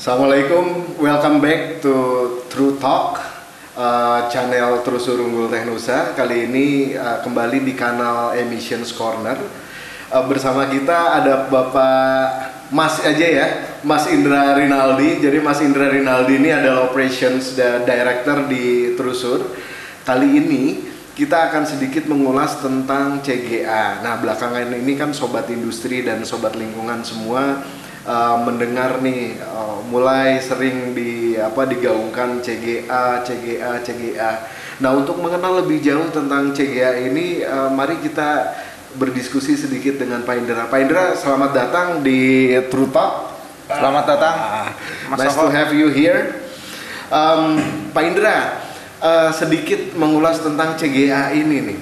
Assalamualaikum, welcome back to True Talk, channel Terusur Unggul Teknusa. Kali ini kembali di kanal Emissions Corner. Bersama kita ada Bapak Mas aja ya, Mas Indra Rinaldi. Jadi Mas Indra Rinaldi ini adalah Operations Director di Terusur. Kali ini kita akan sedikit mengulas tentang CGA. Nah, belakangan ini kan sobat industri dan sobat lingkungan semua mendengar nih mulai sering digaungkan CGA. Nah, untuk mengenal lebih jauh tentang CGA ini, mari kita berdiskusi sedikit dengan Pak Indra. Pak Indra, selamat datang di True Talk. Selamat datang, Mas Nice to have you here. Pak Indra, sedikit mengulas tentang CGA ini nih.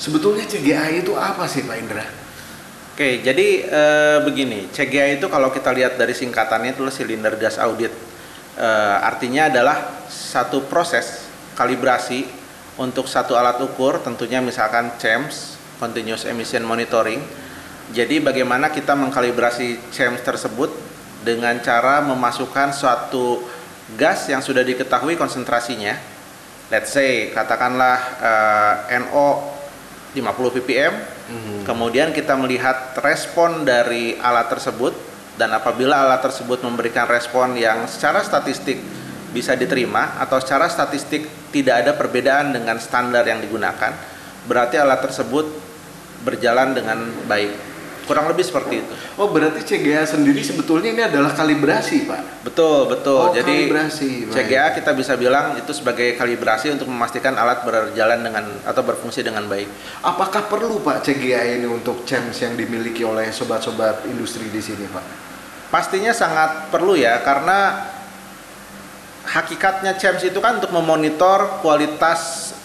Sebetulnya CGA itu apa sih, Pak Indra? Oke, jadi begini, CGA itu kalau kita lihat dari singkatannya itu Cylinder Gas Audit. Artinya adalah satu proses kalibrasi untuk satu alat ukur, tentunya misalkan CEMS, Continuous Emission Monitoring. Jadi bagaimana kita mengkalibrasi CEMS tersebut dengan cara memasukkan suatu gas yang sudah diketahui konsentrasinya. Let's say, katakanlah NO 50 ppm. Kemudian kita melihat respon dari alat tersebut, dan apabila alat tersebut memberikan respon yang secara statistik bisa diterima atau secara statistik tidak ada perbedaan dengan standar yang digunakan, berarti alat tersebut berjalan dengan baik. Kurang lebih seperti itu. Oh, berarti CGA sendiri sebetulnya ini adalah kalibrasi, Pak? Betul. Oh, Jadi kalibrasi. CGA kita bisa bilang itu sebagai kalibrasi untuk memastikan alat berjalan dengan atau berfungsi dengan baik. Apakah perlu, Pak, CGA ini untuk CEMS yang dimiliki oleh sobat-sobat industri di sini, Pak? Pastinya sangat perlu ya, karena hakikatnya CEMS itu kan untuk memonitor kualitas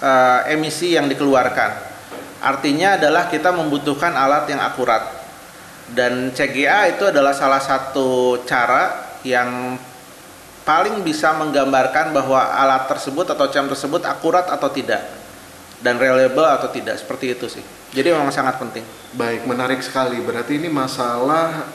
emisi yang dikeluarkan. Artinya adalah kita membutuhkan alat yang akurat. Dan CGA itu adalah salah satu cara yang paling bisa menggambarkan bahwa alat tersebut atau CEMS tersebut akurat atau tidak dan reliable atau tidak, seperti itu sih. Jadi memang sangat penting. Baik, menarik sekali. Berarti ini masalah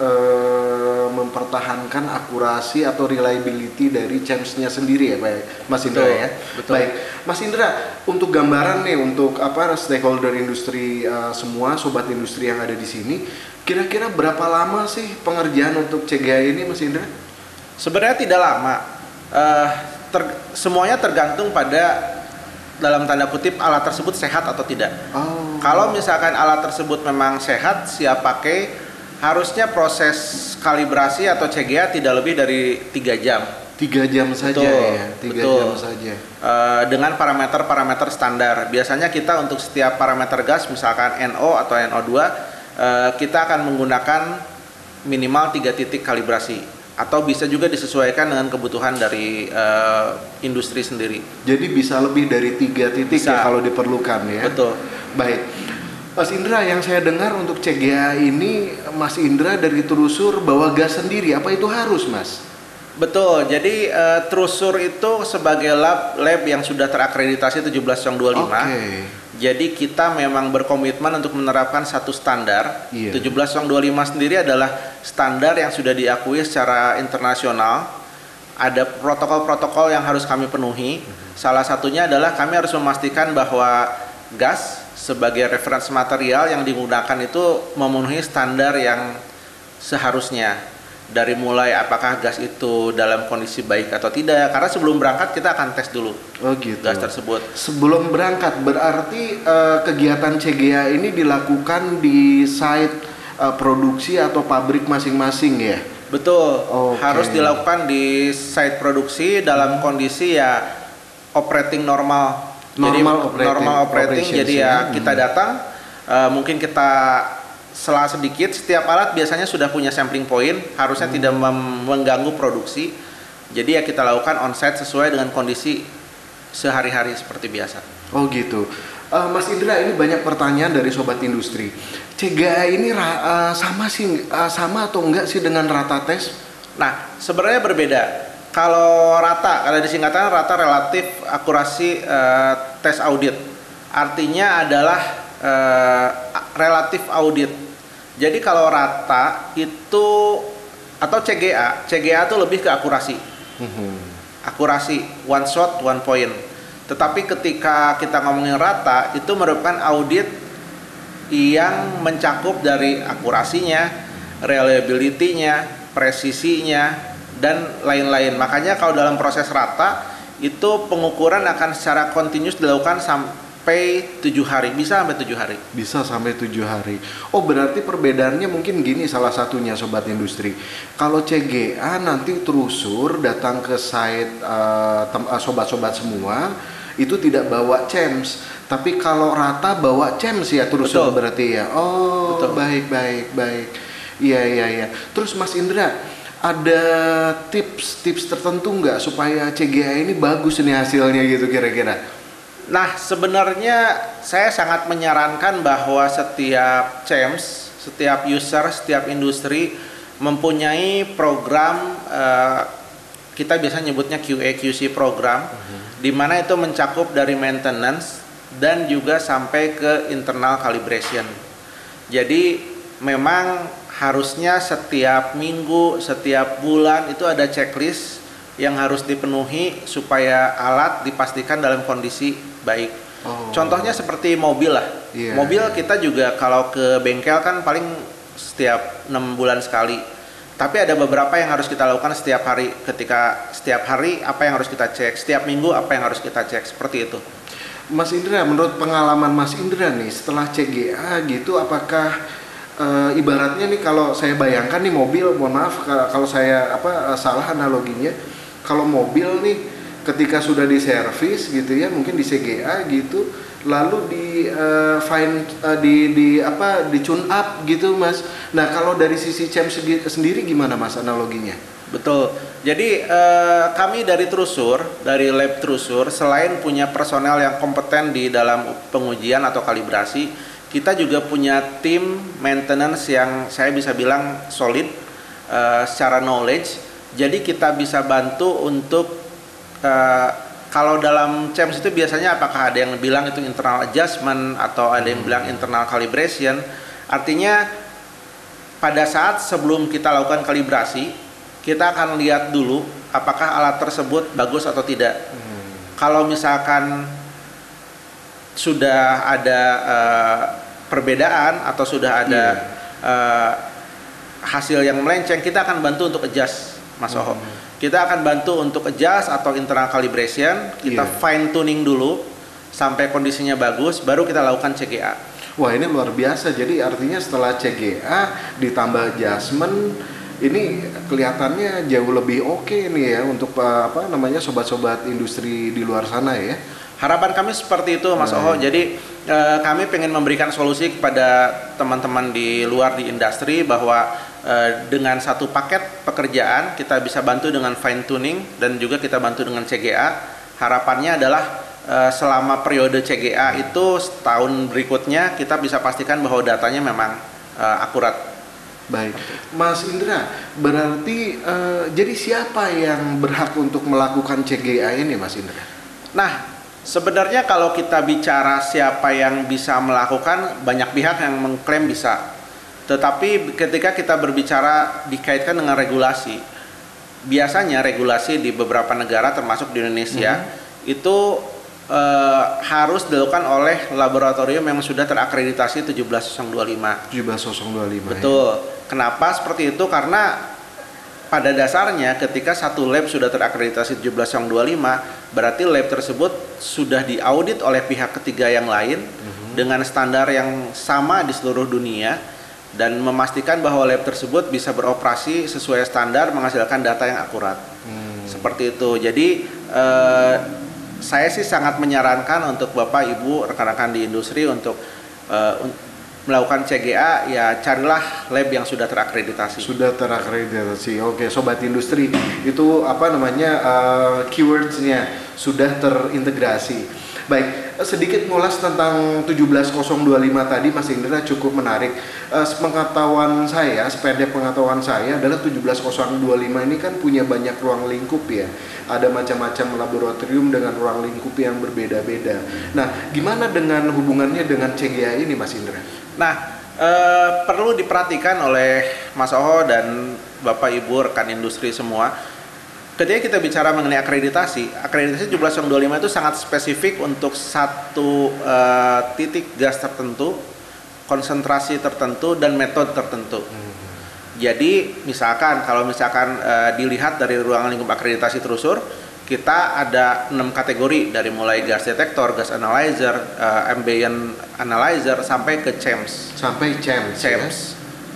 mempertahankan akurasi atau reliability dari CEMS-nya sendiri ya, Pak Mas Indra ya. Betul. Baik, Mas Indra, untuk gambaran nih untuk stakeholder industri semua, sobat industri yang ada di sini, kira-kira berapa lama sih pengerjaan untuk CGA ini, Mas Indra? Sebenarnya tidak lama. Semuanya tergantung pada, dalam tanda kutip, alat tersebut sehat atau tidak. Oh. Kalau misalkan alat tersebut memang sehat, siap pakai, harusnya proses kalibrasi atau CGA tidak lebih dari 3 jam. 3 jam saja. Betul, ya, 3 jam saja. Dengan parameter-parameter standar. Biasanya kita untuk setiap parameter gas, misalkan NO atau NO2, kita akan menggunakan minimal 3 titik kalibrasi. Atau bisa juga disesuaikan dengan kebutuhan dari industri sendiri. Jadi bisa lebih dari 3 titik ya kalau diperlukan ya. Betul. Baik, Mas Indra, yang saya dengar untuk CGA ini, Mas Indra dari Terusur bawa gas sendiri. Apa itu harus, Mas? Betul. Jadi Terusur itu sebagai lab yang sudah terakreditasi 17025. Oke. Jadi kita memang berkomitmen untuk menerapkan satu standar. 17025 sendiri adalah standar yang sudah diakui secara internasional. Ada protokol-protokol yang harus kami penuhi. Salah satunya adalah kami harus memastikan bahwa gas sebagai reference material yang digunakan itu memenuhi standar yang seharusnya. Dari mulai apakah gas itu dalam kondisi baik atau tidak, karena sebelum berangkat kita akan tes dulu gas tersebut. Sebelum berangkat, berarti kegiatan CGA ini dilakukan di site produksi atau pabrik masing-masing ya? Betul. Harus dilakukan di site produksi dalam kondisi ya operating normal. Normal operating. Jadi ya kita datang, mungkin kita setelah sedikit, setiap alat biasanya sudah punya sampling point, harusnya tidak mengganggu produksi. Jadi ya kita lakukan on-site sesuai dengan kondisi sehari-hari seperti biasa. Oh gitu. Mas Indra, ini banyak pertanyaan dari sobat industri. CGA ini sama atau enggak sih dengan rata tes? Nah, sebenarnya berbeda. Kalau disingkatan rata relatif akurasi tes audit. Artinya adalah relatif audit. Jadi kalau rata itu atau CGA. CGA itu lebih ke akurasi. Akurasi, one shot, one point. Tetapi ketika kita ngomongin rata, itu merupakan audit yang mencakup dari akurasinya, reliability-nya, presisinya, dan lain-lain. Makanya kalau dalam proses rata, itu pengukuran akan secara kontinus dilakukan sampai 7 hari, bisa sampai 7 hari. Bisa sampai 7 hari. Oh, berarti perbedaannya mungkin gini salah satunya Sobat Industri. Kalau CGA nanti terusur datang ke site sobat-sobat semua, itu tidak bawa CEMS, tapi kalau rata bawa CEMS ya terusur. Betul. Berarti ya. Oh, betul. Baik. Iya. Terus Mas Indra, ada tips tertentu nggak supaya CGA ini bagus nih hasilnya gitu kira-kira? Nah, sebenarnya saya sangat menyarankan bahwa setiap CEMS, setiap user, setiap industri mempunyai program, kita biasa nyebutnya QA/QC program, di mana itu mencakup dari maintenance dan juga sampai ke internal calibration. Jadi memang harusnya setiap minggu, setiap bulan itu ada checklist yang harus dipenuhi supaya alat dipastikan dalam kondisi baik. Contohnya seperti mobil lah. Mobil kita juga kalau ke bengkel kan paling setiap 6 bulan sekali. Tapi ada beberapa yang harus kita lakukan setiap hari. Ketika setiap hari apa yang harus kita cek, setiap minggu apa yang harus kita cek, seperti itu. Mas Indra, menurut pengalaman Mas Indra nih setelah CGA gitu, apakah ibaratnya nih kalau saya bayangkan nih mobil, mohon maaf kalau saya salah analoginya, kalau mobil nih ketika sudah diservis gitu ya, mungkin di CGA gitu, lalu di tune up gitu Mas. Nah, kalau dari sisi CEMS sendiri gimana Mas analoginya? Betul. Jadi kami dari Trusur, dari lab Trusur, selain punya personel yang kompeten di dalam pengujian atau kalibrasi, kita juga punya tim maintenance yang saya bisa bilang solid secara knowledge. Jadi kita bisa bantu untuk kalau dalam CEMS itu biasanya apakah ada yang bilang itu internal adjustment atau ada yang bilang internal calibration. Artinya pada saat sebelum kita lakukan kalibrasi, kita akan lihat dulu apakah alat tersebut bagus atau tidak. Kalau misalkan sudah ada perbedaan atau sudah ada hasil yang melenceng, kita akan bantu untuk adjust, Mas Oho. Kita akan bantu untuk adjust atau internal calibration, kita fine tuning dulu sampai kondisinya bagus, baru kita lakukan CGA. Wah, ini luar biasa. Jadi artinya setelah CGA ditambah adjustment, ini kelihatannya jauh lebih oke nih ya untuk sobat-sobat industri di luar sana ya. Harapan kami seperti itu Mas Oho. Jadi kami pengen memberikan solusi kepada teman-teman di luar di industri bahwa dengan satu paket pekerjaan kita bisa bantu dengan fine tuning dan juga kita bantu dengan CGA. Harapannya adalah selama periode CGA itu setahun berikutnya kita bisa pastikan bahwa datanya memang akurat. Baik, Mas Indra, berarti jadi siapa yang berhak untuk melakukan CGA ini Mas Indra? Nah, sebenarnya kalau kita bicara siapa yang bisa melakukan, banyak pihak yang mengklaim bisa. Tetapi ketika kita berbicara dikaitkan dengan regulasi, biasanya regulasi di beberapa negara termasuk di Indonesia itu harus dilakukan oleh laboratorium yang sudah terakreditasi 17025. 17025. Betul. Ya. Kenapa seperti itu? Karena pada dasarnya ketika satu lab sudah terakreditasi 17025, berarti lab tersebut sudah diaudit oleh pihak ketiga yang lain dengan standar yang sama di seluruh dunia dan memastikan bahwa lab tersebut bisa beroperasi sesuai standar, menghasilkan data yang akurat. Seperti itu. Jadi saya sih sangat menyarankan untuk Bapak Ibu rekan-rekan di industri untuk melakukan CGA, ya carilah lab yang sudah terakreditasi. Sudah terakreditasi. Oke, sobat industri, itu keywordsnya sudah terintegrasi. Baik, sedikit ngulas tentang 17025 tadi Mas Indra cukup menarik. Sepengetahuan saya, sependek pengetahuan saya adalah 17025 ini kan punya banyak ruang lingkup ya. Ada macam-macam laboratorium dengan ruang lingkup yang berbeda-beda. Nah, gimana dengan hubungannya dengan CGA ini Mas Indra? Nah, Perlu diperhatikan oleh Mas Oho dan Bapak Ibu rekan industri semua. Ketika kita bicara mengenai akreditasi 17025 itu sangat spesifik untuk satu titik gas tertentu, konsentrasi tertentu, dan metode tertentu. Jadi kalau misalkan dilihat dari ruang lingkup akreditasi Trusur, kita ada 6 kategori dari mulai gas detektor, gas analyzer, ambient analyzer sampai ke CHEMS. Sampai CHEMS. Ya?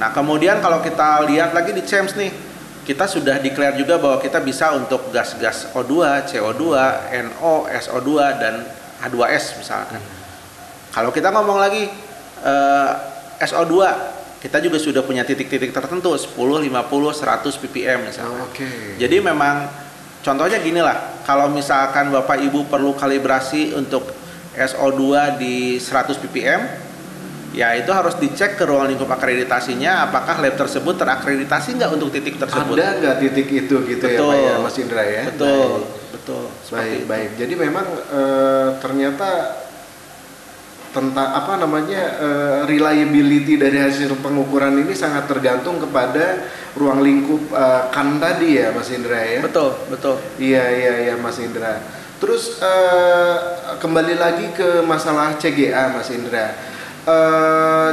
Nah, kemudian kalau kita lihat lagi di CHEMS nih, kita sudah declare juga bahwa kita bisa untuk gas-gas O2, CO2, NO, SO2 dan H2S misalkan. Kalau kita ngomong lagi SO2, kita juga sudah punya titik-titik tertentu 10, 50, 100 ppm misalkan. Jadi memang contohnya gini lah, kalau misalkan Bapak Ibu perlu kalibrasi untuk SO2 di 100 ppm, ya itu harus dicek ke ruang lingkup akreditasinya, apakah lab tersebut terakreditasi nggak untuk titik tersebut. Ada nggak titik itu gitu ya Pak ya, Mas Indra ya? Betul. Baik. Jadi memang ternyata tentang reliability dari hasil pengukuran ini sangat tergantung kepada ruang lingkup kan tadi ya Mas Indra ya? Betul. Iya Mas Indra. Terus kembali lagi ke masalah CGA Mas Indra.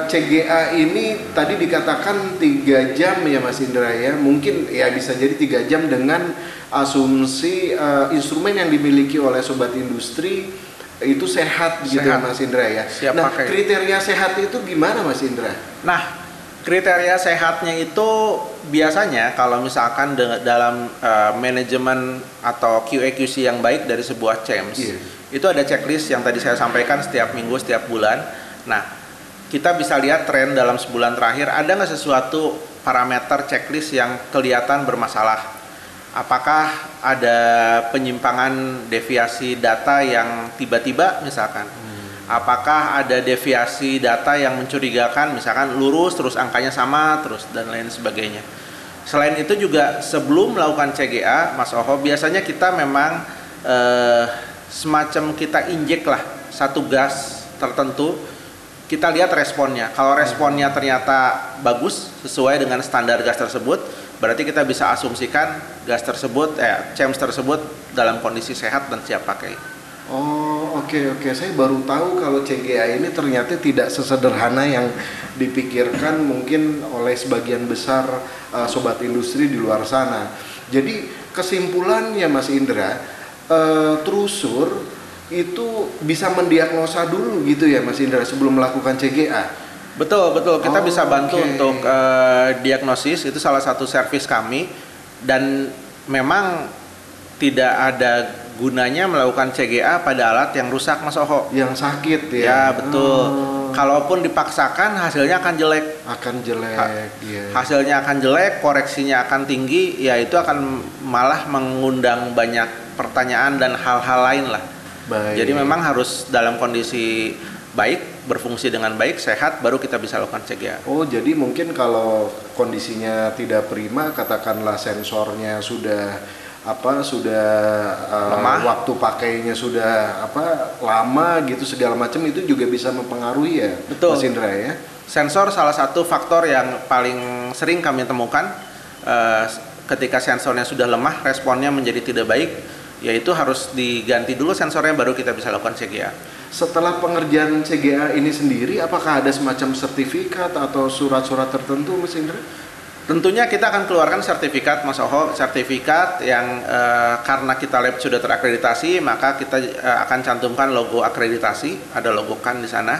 CGA ini tadi dikatakan 3 jam ya Mas Indra ya, mungkin ya bisa jadi 3 jam dengan asumsi instrumen yang dimiliki oleh sobat industri itu sehat gitu Mas Indra ya. Nah, kriteria sehat itu gimana Mas Indra? Nah, kriteria sehatnya itu biasanya kalau misalkan dalam manajemen atau QA/QC yang baik dari sebuah CHEMS, itu ada checklist yang tadi saya sampaikan setiap minggu, setiap bulan. Nah, kita bisa lihat tren dalam sebulan terakhir, ada nggak sesuatu parameter checklist yang kelihatan bermasalah? Apakah ada penyimpangan deviasi data yang tiba-tiba misalkan? Apakah ada deviasi data yang mencurigakan, misalkan lurus terus angkanya sama terus dan lain sebagainya. Selain itu juga sebelum melakukan CGA, Mas Oho, biasanya kita memang semacam kita injek lah satu gas tertentu, kita lihat responnya. Kalau responnya ternyata bagus sesuai dengan standar gas tersebut, berarti kita bisa asumsikan gas tersebut, CHEMS tersebut dalam kondisi sehat dan siap pakai. Oh, oke. Saya baru tahu kalau CGA ini ternyata tidak sesederhana yang dipikirkan mungkin oleh sebagian besar sobat industri di luar sana. Jadi kesimpulannya Mas Indra, Trusur itu bisa mendiagnosa dulu gitu ya Mas Indra sebelum melakukan CGA? Betul. Kita bisa bantu untuk diagnosis, itu salah satu servis kami, dan memang tidak ada gunanya melakukan CGA pada alat yang rusak Mas Oho. Yang sakit ya? Ya betul. Kalaupun dipaksakan hasilnya akan jelek. Hasilnya akan jelek, koreksinya akan tinggi, ya itu akan malah mengundang banyak pertanyaan dan hal-hal lain lah. Baik. Jadi memang harus dalam kondisi baik, berfungsi dengan baik, sehat, baru kita bisa lakukan CGA. Oh, jadi mungkin kalau kondisinya tidak prima, katakanlah sensornya sudah lemah, waktu pakainya sudah lama gitu segala macam, itu juga bisa mempengaruhi ya. Betul. Mas Indra ya. Sensor salah satu faktor yang paling sering kami temukan ketika sensornya sudah lemah, responnya menjadi tidak baik, yaitu harus diganti dulu sensornya baru kita bisa lakukan CGA. Setelah pengerjaan CGA ini sendiri, apakah ada semacam sertifikat atau surat-surat tertentu Mas Indra? Tentunya kita akan keluarkan sertifikat Mas Oho, sertifikat yang karena kita lab sudah terakreditasi, maka kita akan cantumkan logo akreditasi, ada logo kan di sana.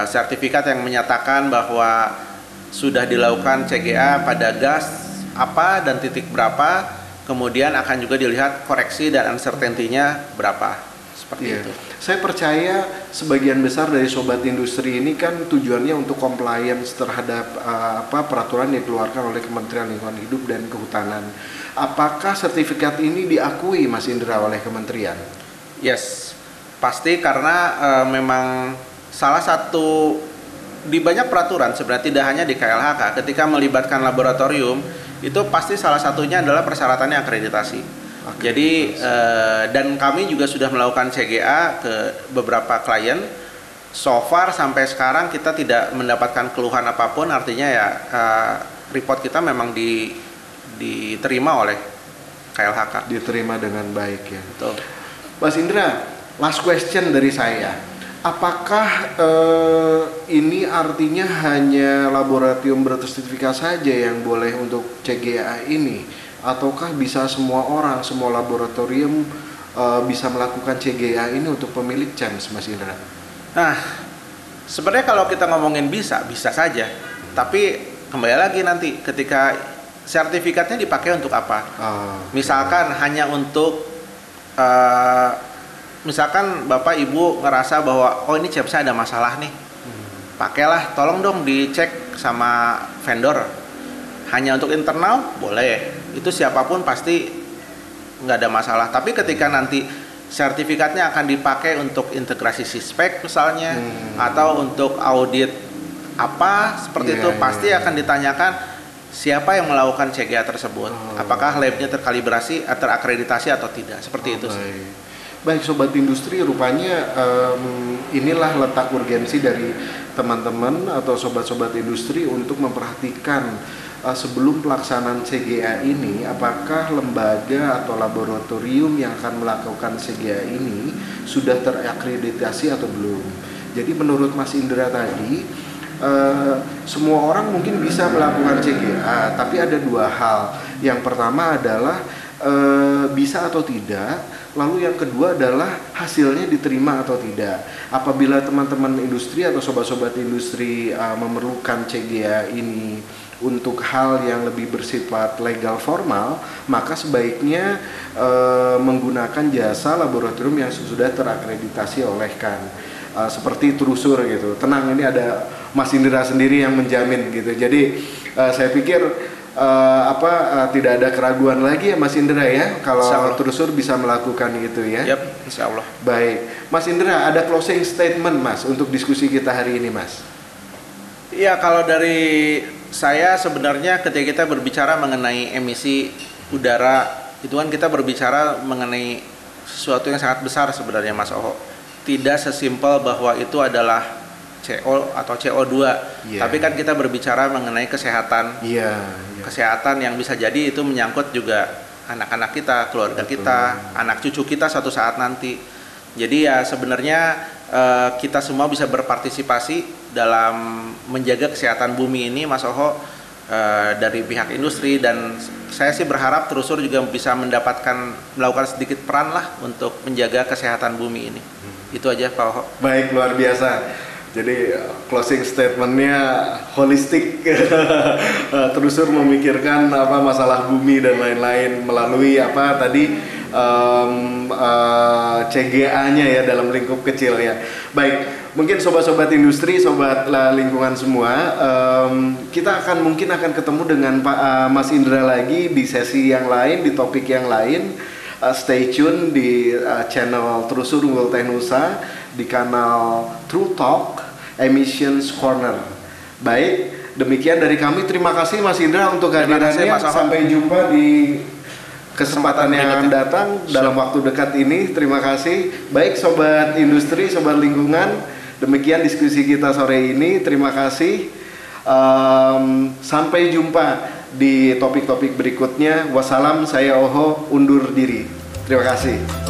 Sertifikat yang menyatakan bahwa sudah dilakukan CGA pada gas apa dan titik berapa. Kemudian akan juga dilihat koreksi dan uncertainty-nya berapa, seperti itu. Saya percaya sebagian besar dari sobat industri ini kan tujuannya untuk compliance terhadap peraturan yang dikeluarkan oleh Kementerian Lingkungan Hidup dan Kehutanan. Apakah sertifikat ini diakui Mas Indra oleh Kementerian? Yes, pasti karena memang salah satu di banyak peraturan sebenarnya, tidak hanya di KLHK, ketika melibatkan laboratorium itu pasti salah satunya adalah persyaratannya akreditasi. Jadi dan kami juga sudah melakukan CGA ke beberapa klien so far sampai sekarang kita tidak mendapatkan keluhan apapun, artinya ya report kita memang diterima oleh KLHK. Diterima dengan baik ya. Betul. Mas Indra, last question dari saya. Apakah ini artinya hanya laboratorium bersertifikat saja yang boleh untuk CGA ini? Ataukah bisa semua orang, semua laboratorium bisa melakukan CGA ini untuk pemilik CHAMS, Mas Indra? Nah, sebenarnya kalau kita ngomongin bisa saja. Tapi kembali lagi nanti ketika sertifikatnya dipakai untuk apa? Misalkan hanya untuk misalkan Bapak Ibu ngerasa bahwa oh ini CHAMS-nya ada masalah nih, pakailah, tolong dong dicek sama vendor. Hanya untuk internal boleh, itu siapapun pasti nggak ada masalah. Tapi ketika nanti sertifikatnya akan dipakai untuk integrasi Sispek misalnya, atau untuk audit apa seperti itu, pasti akan ditanyakan siapa yang melakukan CGA tersebut, apakah labnya terkalibrasi, terakreditasi atau tidak, seperti itu sih. Baik Sobat Industri, rupanya inilah letak urgensi dari teman-teman atau sobat-sobat industri untuk memperhatikan sebelum pelaksanaan CGA ini, apakah lembaga atau laboratorium yang akan melakukan CGA ini sudah terakreditasi atau belum. Jadi menurut Mas Indra tadi, semua orang mungkin bisa melakukan CGA, tapi ada dua hal. Yang pertama adalah bisa atau tidak, lalu yang kedua adalah hasilnya diterima atau tidak. Apabila teman-teman industri atau sobat-sobat industri memerlukan CGA ini untuk hal yang lebih bersifat legal formal, maka sebaiknya menggunakan jasa laboratorium yang sudah terakreditasi oleh KAN, seperti Trusur gitu. Tenang, ini ada Mas Indra sendiri yang menjamin gitu. Jadi saya pikir tidak ada keraguan lagi ya Mas Indra ya, kalau Trusur bisa melakukan itu ya. Yap, insya Allah. Baik, Mas Indra, ada closing statement Mas untuk diskusi kita hari ini Mas? Iya, kalau dari saya sebenarnya ketika kita berbicara mengenai emisi udara, itu kan kita berbicara mengenai sesuatu yang sangat besar sebenarnya Mas Oho. Tidak sesimpel bahwa itu adalah CO atau CO2, tapi kan kita berbicara mengenai kesehatan. Kesehatan yang bisa jadi itu menyangkut juga anak-anak kita, keluarga kita, anak cucu kita suatu saat nanti. Jadi ya sebenarnya kita semua bisa berpartisipasi dalam menjaga kesehatan bumi ini, Mas Oho, dari pihak industri, dan saya sih berharap Trusur juga bisa melakukan sedikit peran lah untuk menjaga kesehatan bumi ini. Itu aja Pak Oho. Baik, luar biasa. Jadi closing statementnya holistik. Trusur memikirkan masalah bumi dan lain-lain melalui CGA-nya ya, dalam lingkup kecil ya. Baik, mungkin sobat-sobat industri, sobat lingkungan semua, kita mungkin akan ketemu dengan Mas Indra lagi di sesi yang lain, di topik yang lain. Stay tune di channel Trusur Unggul Technusa, di kanal True Talk Emissions Corner. Baik, demikian dari kami. Terima kasih Mas Indra untuk kehadirannya. Sampai jumpa di kesempatan yang akan datang dalam waktu dekat ini. Terima kasih. Baik sobat industri, sobat lingkungan, demikian diskusi kita sore ini. Terima kasih. Sampai jumpa di topik-topik berikutnya. Wassalam, saya Oho undur diri. Terima kasih.